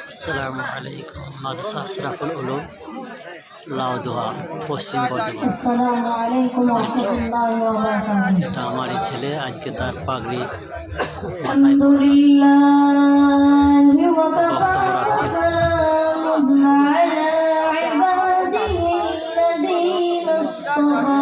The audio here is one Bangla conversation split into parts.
আসসালামু আলাইকুম। মাদ্রাসা আশরাফুল উলুম লাউদোহা, পশ্চিম বর্ধমান। আসসালামু আলাইকুম ওয়া রাহমাতুল্লাহি ওয়া বারাকাতুহু। এটা আমারই ছেলে, আজকে তার পাগড়ি আলহামদুলিল্লাহি ওয়া কাফা বক্তব্য রাখছে। সালামুন আলা ইবাদিহিল্লাযীনা ইসতাফা।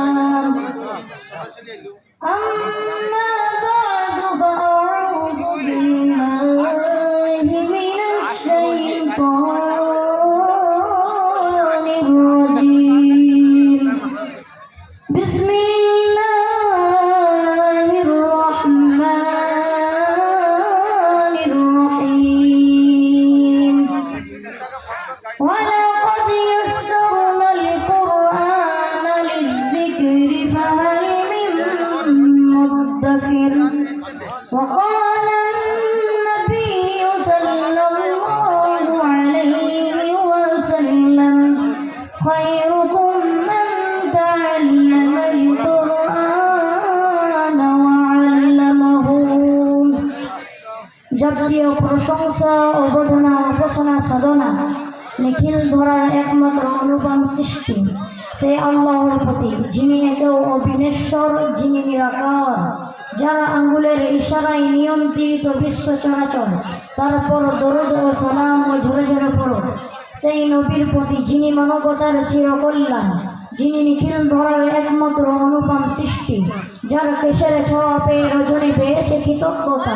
আম্মা বা'দু ফাআউযু বিল্লাহি মিনাশ শাইতানির রাজীম। বিসমিল্লাহির রহমানির রহিম। ওয়ালাকাদ ইয়াসসারনাল কুরআনা লিয-যিকরি ফাহাল মিন মুদ্দাকির। وقال النبي صلى الله عليه وسلم خيركم من تعلم القرآن وعلمه। যাবতীয় প্রশংসা, অবধনা, উপাসনা, সাধনা নিখিল ধরার একমাত্র অনুপম সৃষ্টি সে আল্লাহর প্রতি, যিনি একেও অবিনশ্বর, যিনি নিরাকার, যার আঙ্গুলের ইশারায় নিয়ন্ত্রিত বিশ্ব চরাচর। তারপর দরুদ ও সালাম ও ঝরে ঝরে পড়ো সেই নবীর প্রতি, যিনি মানবতার চিরকল্যাণ, যিনি নিখিল ধরার একমাত্র অনুপম সৃষ্টি, যার কেশের ছোঁয়া পেয়ে রজনী পেয়েছে কৃতজ্ঞতা,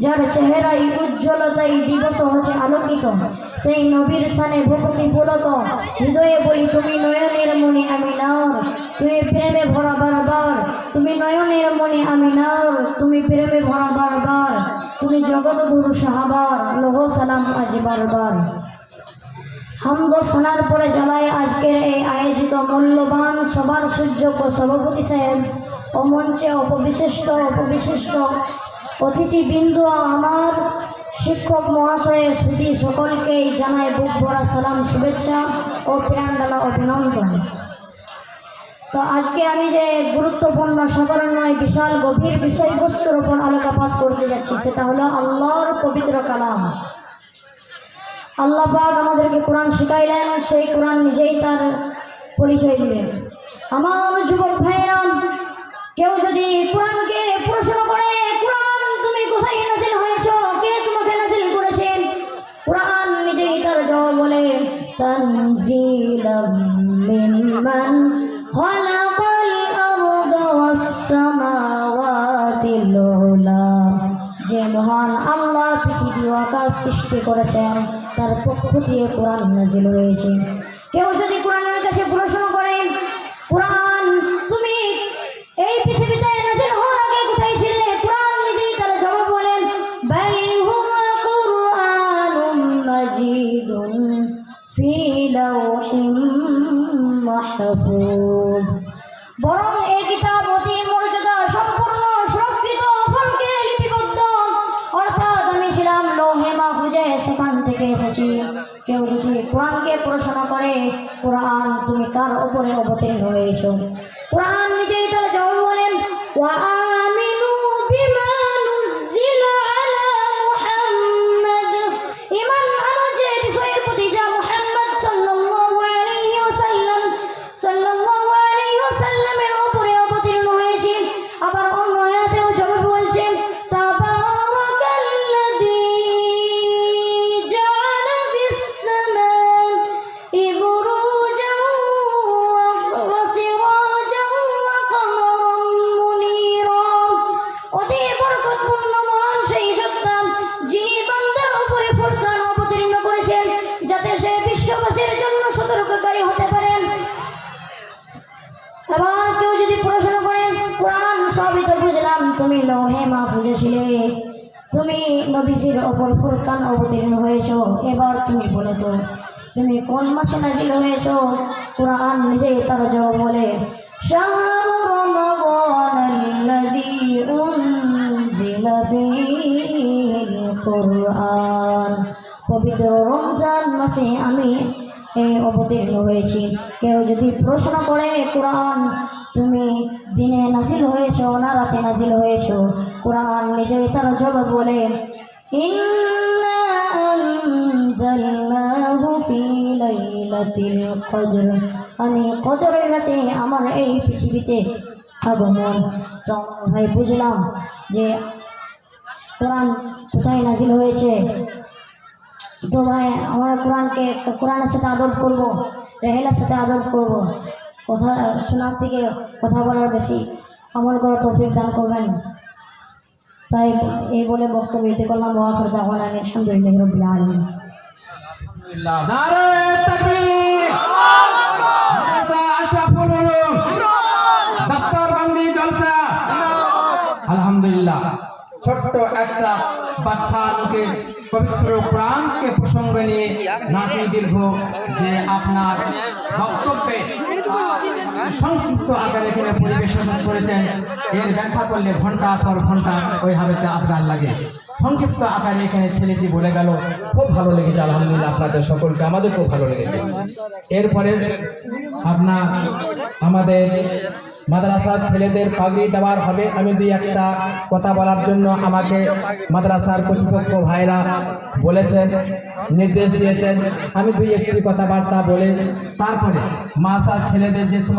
যার চেহারায় উজ্জ্বলতায় দিবস হচ্ছে আলোকিত। সেই নবীর সানে ভক্তি পুলক হৃদয়ে বলি, তুমি নয়নের মণি আমি নার, তুমি প্রেমে ভরা বারবার, তুমি নয়নের মণি আমি নার, তুমি প্রেমে ভরা বারবার, তুমি জগৎগুরু সাহাবার, লোহ সালাম আজ বারবার। হামদ সানার পরে জ্বালায় আজকের এই আয়োজিত মূল্যবান সবার সুযোগ্য সভাপতি সাহেব ও মঞ্চে অপবিশিষ্ট অতিথিবৃন্দ, আমার শিক্ষক মহাশয় সুধী সকলকেই জানায় বুক ভরা সালাম, শুভেচ্ছা ও প্রাণঢালা অভিনন্দন। তো আজকে আমি যে গুরুত্বপূর্ণ সাধারণ নয়, বিশাল গভীর বিষয়বস্তুর উপর আলোকপাত করতে যাচ্ছি, সেটা হলো আল্লাহর পবিত্র কালাম। আল্লাহ পাক আমাদেরকে কোরআন শিখাইলেন, সেই কোরআন নিজেই তার পরিচয় দিলেন। আমার যুবক ভাইয়েরা, কেউ যদি কোরআনকে প্রশ্ন করে, কোরআন তুমি কোথায় নাযিল হয়েছ, কে তোমাকে নাযিল করেছেন, কোরআন নিজেই তার জবাব বলে, তানজিলাম মিম্মান খালাকাল আরদা ওয়াস সামাওয়াতিল উলা। যে মহান আল্লাহ পৃথিবী ও আকাশ সৃষ্টি করেছেন, তার পক্ষ দিয়ে কোরআন নাযিল হয়েছে। কেউ যদি কোরআনের কাছে প্রশ্ন করে, কোরআন তুমি এই পৃথিবীতে নাযিল হওয়ার আগে কোথায় ছিলে, কোরআন নিজেই তার জবাব বলেন, বাল হুয়া কুরআনুম মাজিদুন ফি লাওহিম মাহফুজ। বরং এই কিতাব অতি মর্যাদা সম্পূর্ণ সুরক্ষিত ফলকে লিপিবদ্ধ, অর্থাৎ আমি ছিলাম লৌহে মাহফুজে, সেখান থেকে এসেছি। কেউ যদি কোরআনকে প্রশ্ন করে, কোরআন তুমি কার উপরে অবতীর্ণ হয়েছ, কোরআন নিজেই তার জবাব বলেন, ওয়া আমিনু বিমা নুযিলা আলা মুহাম্মাদ। ঈমান আনো যে বিষয়ের প্রতি যা মুহাম্মদ সাল্লাল্লাহু আলাইহি ওয়াসাল্লামের উপরে অবতীর্ণ হয়েছে। আবার অন্য আয়াতেও জবাব বলছেন, তাবারাকাল্লাযী জাআলা ফিস-সামাই বুরুজান ওয়া সিরাজান ওয়া কমারান মুনীরা। অতি বরকতপূর্ণ মহান সেই সত্তা, যিনি বান্দার উপরে ফুরকান অবতীর্ণ করেছেন, যাতে সে বিশ্ববাসীর জন্য সতর্ককারী হতে পারেন। এবার কেউ যদি প্রশ্ন করে, কোরআন সবই তো বুঝলাম, তুমি লৌহে মাহফুজে ছিলে, তুমি নবীজির ওপর ফুরকান অবতীর্ণ হয়েছ, এবার তুমি বলো তো তুমি কোন মাসে নাযিল হয়েছ, কোরআন নিজেই তার জবাব বলে, শাহরু রমাদানাল্লাযী উনজিলা ফীহিল কুরআন। পবিত্র রমজান মাসে আমি এই অবতীর্ণ হয়েছি। কেউ যদি প্রশ্ন করে কোরআন তুমি দিনে নাজিল হয়েছ না রাতে নাজিল হয়েছ, কোরআন নিজেই তার জবাব বলে, ইন্না আনজালনাহু ফি লাইলাতিল কদর, আমি কদরের রাতে আমার এই পৃথিবীতে আগমন। তো ভাই বুঝলাম যে কোরআন কোথায় নাজিল হয়েছে। তো ভাই আমরা কোরআনের সাথে আদব করবো, রেহেলার সাথে আদব করবো। কথা শোনার থেকে কথা বলার বেশি আমল করা তৌফিক দান করবেন। তাই এই বলে বক্তব্য দিতে করলাম। ওয়াফির দাওয়ানা আলহামদুলিল্লাহি রাব্বিল আলামিন। নারে তাকবীর। মাদ্রাসা আশরাফুল উলুম দস্তরবন্দি জলসা। আলহামদুলিল্লাহ, ছোট্ট একটা বাচ্চাকে পবিত্র কোরআনকে প্রসঙ্গ নিয়ে নাতি দীর্ঘ যে আপনার বক্তব্যে সংক্ষিপ্ত আকারে এখানে পরিবেশন করেছেন, এর ব্যাখ্যা করলে ঘন্টা পর ঘন্টা ওইভাবে আপনার লাগে। সংক্ষিপ্ত আকারে এখানে ছেলেটি বলে গেল, খুব ভালো লেগেছে। আলহামদুলিল্লাহ, আপনাদের সকলকে, আমাদের খুব ভালো লেগেছে। এরপরে আপনার আমাদের মাদ্রাসার ছেলেদের পাগড়ি দেওয়ার হবে। আমি দুই একটা কথা বলার জন্য আমাকে মাদ্রাসার কর্তৃপক্ষ ভাইরা বলেছেন, নির্দেশ দিয়েছেন। আমি দুই একটি কথাবার্তা বলে তারপরে মাদ্রাসার ছেলেদের যে সময়